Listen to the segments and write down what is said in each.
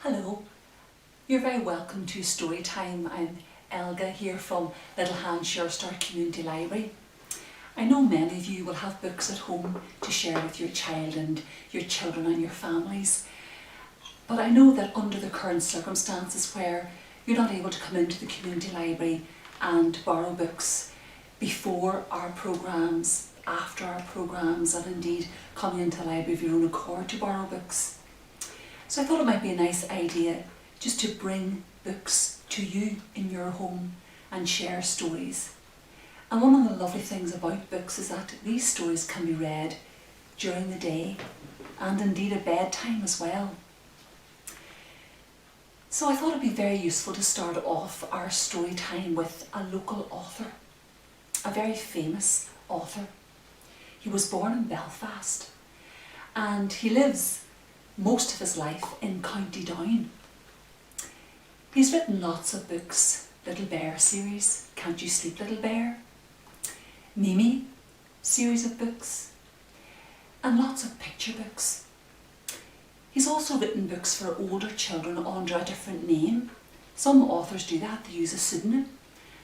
Hello, you're very welcome to Storytime. I'm Elga here from Little Hand Sure Community Library. I know many of you will have books at home to share with your child and your children and your families, but I know that under the current circumstances where you're not able to come into the community library and borrow books before our programmes, after our programmes, and indeed coming into the library of your own accord to borrow books. So I thought it might be a nice idea just to bring books to you in your home and share stories. And one of the lovely things about books is that these stories can be read during the day and indeed at bedtime as well. So I thought it'd be very useful to start off our story time with a local author, a very famous author. He was born in Belfast and he lives most of his life in County Down. He's written lots of books, Little Bear series, Can't You Sleep Little Bear, Mimi series of books, and lots of picture books. He's also written books for older children under a different name. Some authors do that, they use a pseudonym,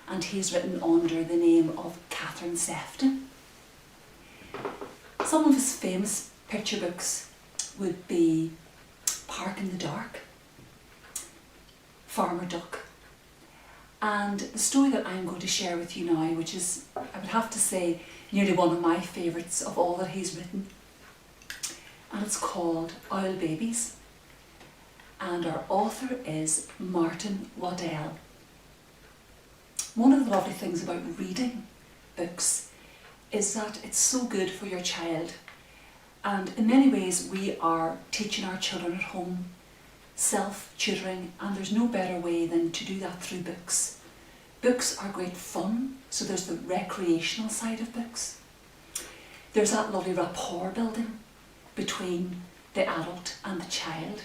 and he's written under the name of Catherine Sefton. Some of his famous picture books would be Park in the Dark, Farmer Duck, and the story that I'm going to share with you now, which is, I would have to say, nearly one of my favourites of all that he's written, and it's called Owl Babies, and our author is Martin Waddell. One of the lovely things about reading books is that it's so good for your child. And in many ways we are teaching our children at home, self-tutoring, and there's no better way than to do that through books. Books are great fun, so there's the recreational side of books. There's that lovely rapport building between the adult and the child.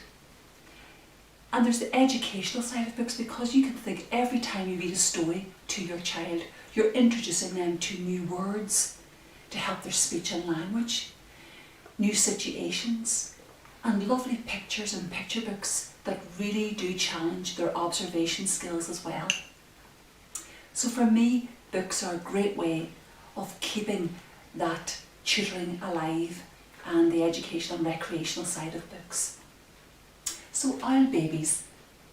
And there's the educational side of books, because you can think every time you read a story to your child, you're introducing them to new words to help their speech and language, new situations, and lovely pictures and picture books that really do challenge their observation skills as well. So for me, books are a great way of keeping that tutoring alive and the educational and recreational side of books. So Owl Babies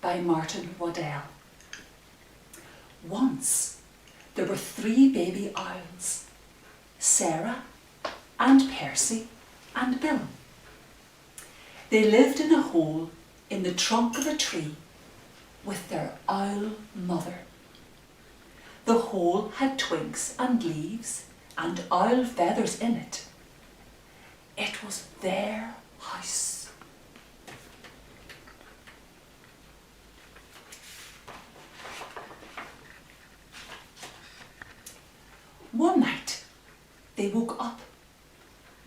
by Martin Waddell. Once there were 3 baby owls, Sarah and Percy and Bill. They lived in a hole in the trunk of a tree with their owl mother. The hole had twigs and leaves and owl feathers in it. It was their house. One night they woke up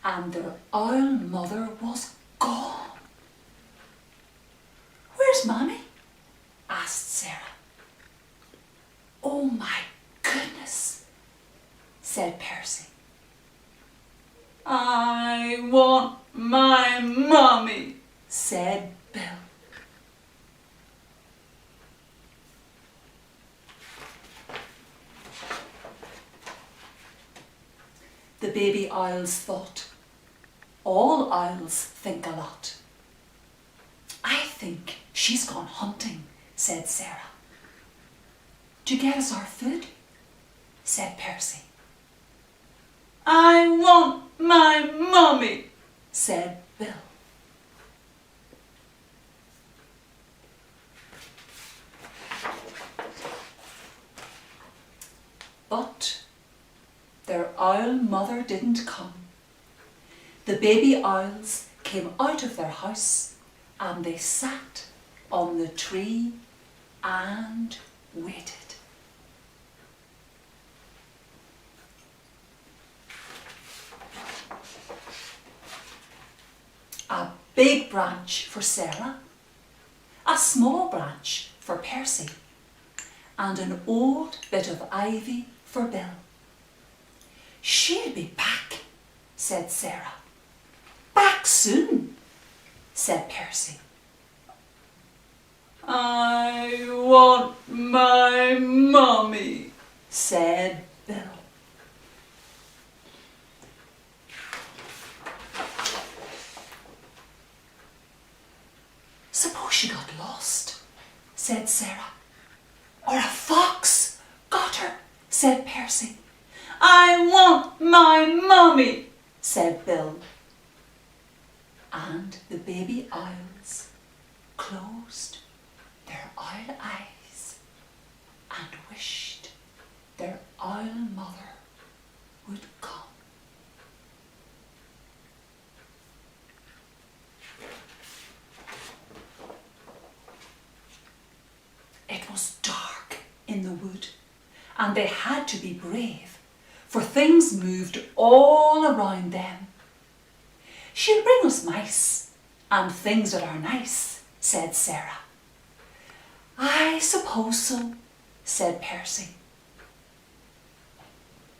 and their owl mother was gone. "Where's Mammy?" asked Sarah. "Oh my goodness," said Percy. "I want my mummy," said Bill. The baby owls thought. All owls think a lot. "I think she's gone hunting," said Sarah. "To get us our food," said Percy. "I want my mummy," said Bill. But their owl mother didn't come. The baby owls came out of their house and they sat on the tree and waited. A big branch for Sarah, a small branch for Percy, and an old bit of ivy for Bill. "She'll be back," said Sarah. "Back soon," said Percy. I want my mummy, said Bill. Suppose she got lost, said Sarah. Or a fox got her, said Percy. I want my mummy, said Bill. And the baby owls closed their owl eyes and wished their owl mother would come. It was dark in the wood, and they had to be brave, for things moved all around them. She'll bring us mice and things that are nice, said Sarah. I suppose so, said Percy.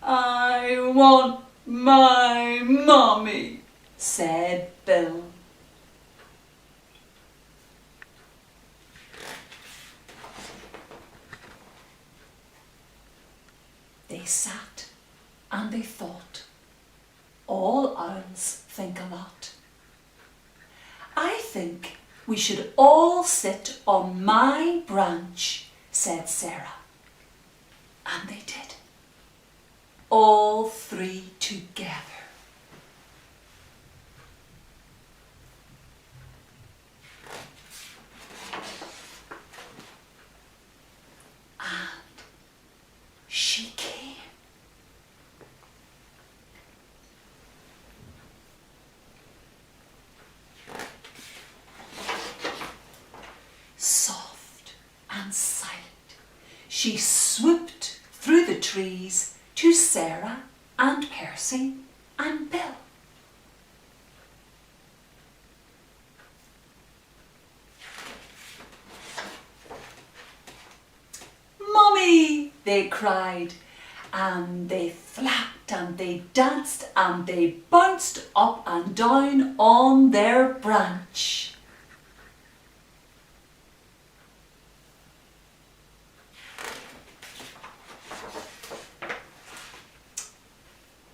I want my mummy, said Bill. They sat and they thought. All owls think a lot. I think we should all sit on my branch, said Sarah. And they did. All three together. And she came. Soft and silent, she swooped through the trees to Sarah and Percy and Bill. Mummy, they cried, and they flapped and they danced and they bounced up and down on their branch.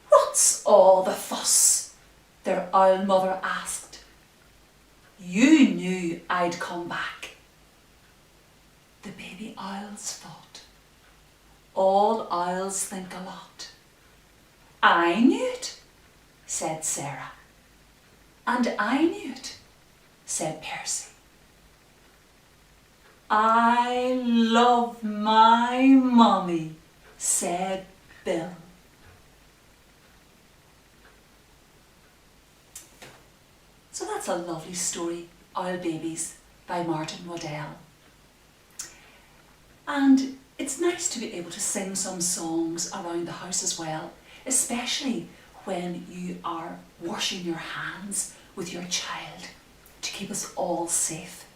What's all the fuss? Their owl mother asked. You knew I'd come back. The baby owls thought. All owls think a lot. I knew it, said Sarah. And I knew it, said Percy. I love my mummy, said Bill. So that's a lovely story, Owl Babies by Martin Waddell. And it's nice to be able to sing some songs around the house as well, especially when you are washing your hands with your child to keep us all safe.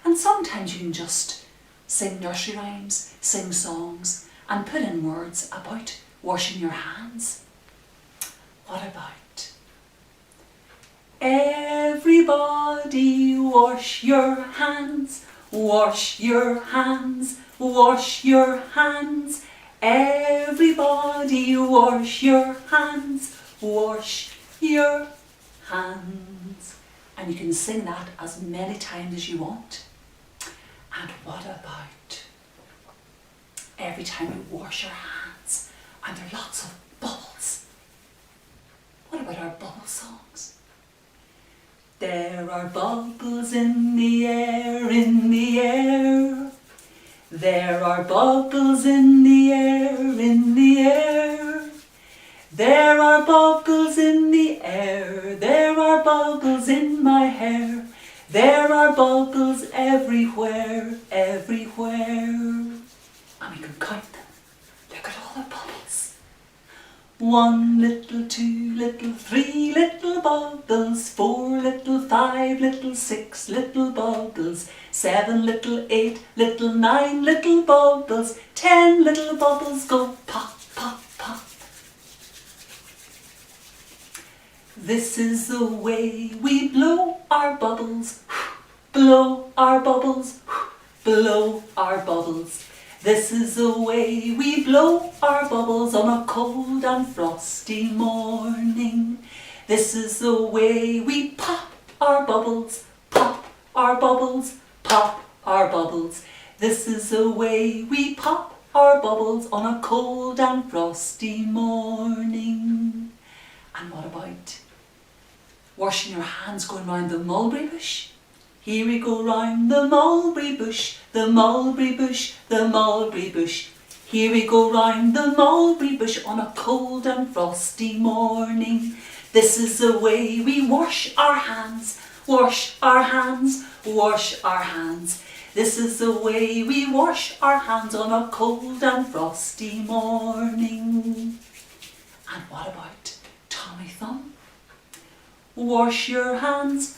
And sometimes you can just sing nursery rhymes, sing songs and put in words about washing your hands. What about everybody wash your hands, wash your hands, wash your hands. Everybody wash your hands, wash your hands. And you can sing that as many times as you want. And what about every time you wash your hands and there are lots of bubbles? What about our bubble songs? There are bubbles in the air, in the air. There are bubbles in the air, in the air. There are bubbles in the air. There are bubbles in my hair. There are bubbles everywhere, everywhere. And we can count them. Look at all the bubbles. 1 little, 2 little, 3 little bubbles, 4 little, 5 little, 6 little bubbles, 7 little, 8 little, 9 little bubbles, 10 little bubbles go pop, pop, pop. This is the way we blow our bubbles, blow our bubbles, blow our bubbles. This is the way we blow our bubbles on a cold and frosty morning. This is the way we pop our bubbles, pop our bubbles, pop our bubbles. This is the way we pop our bubbles on a cold and frosty morning. And what about washing your hands going round the mulberry bush? Here we go round the mulberry bush, the mulberry bush, the mulberry bush. Here we go round the mulberry bush on a cold and frosty morning. This is the way we wash our hands, wash our hands, wash our hands. This is the way we wash our hands on a cold and frosty morning. And what about Tommy Thumb? Wash your hands,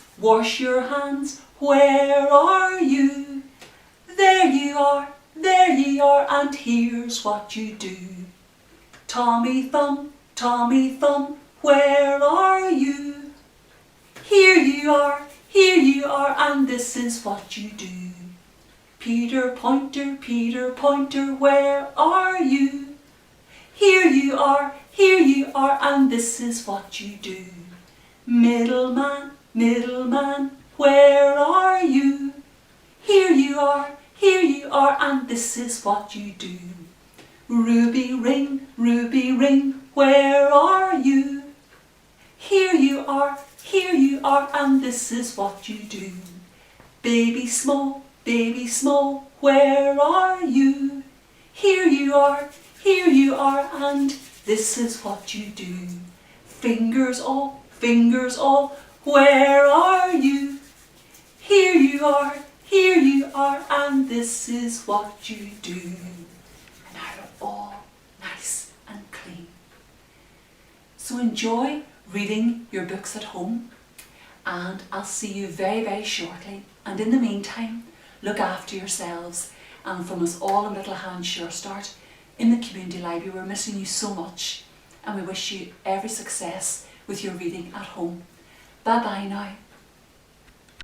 where are you? There you are, and here's what you do. Tommy Thumb, where are you? Here you are, and this is what you do. Peter Pointer, where are you? Here you are, and this is what you do. Middleman, where are you? Here you are, and this is what you do. Ruby ring, where are you? Here you are, and this is what you do. Baby small, where are you? Here you are, and this is what you do. Fingers all, where are you? Here you are, and this is what you do. And now they're all nice and clean. So enjoy reading your books at home, and I'll see you very, very shortly. And in the meantime, look after yourselves, and from us all a little hand sure start in the community library. We're missing you so much, and we wish you every success with your reading at home. Bye bye now.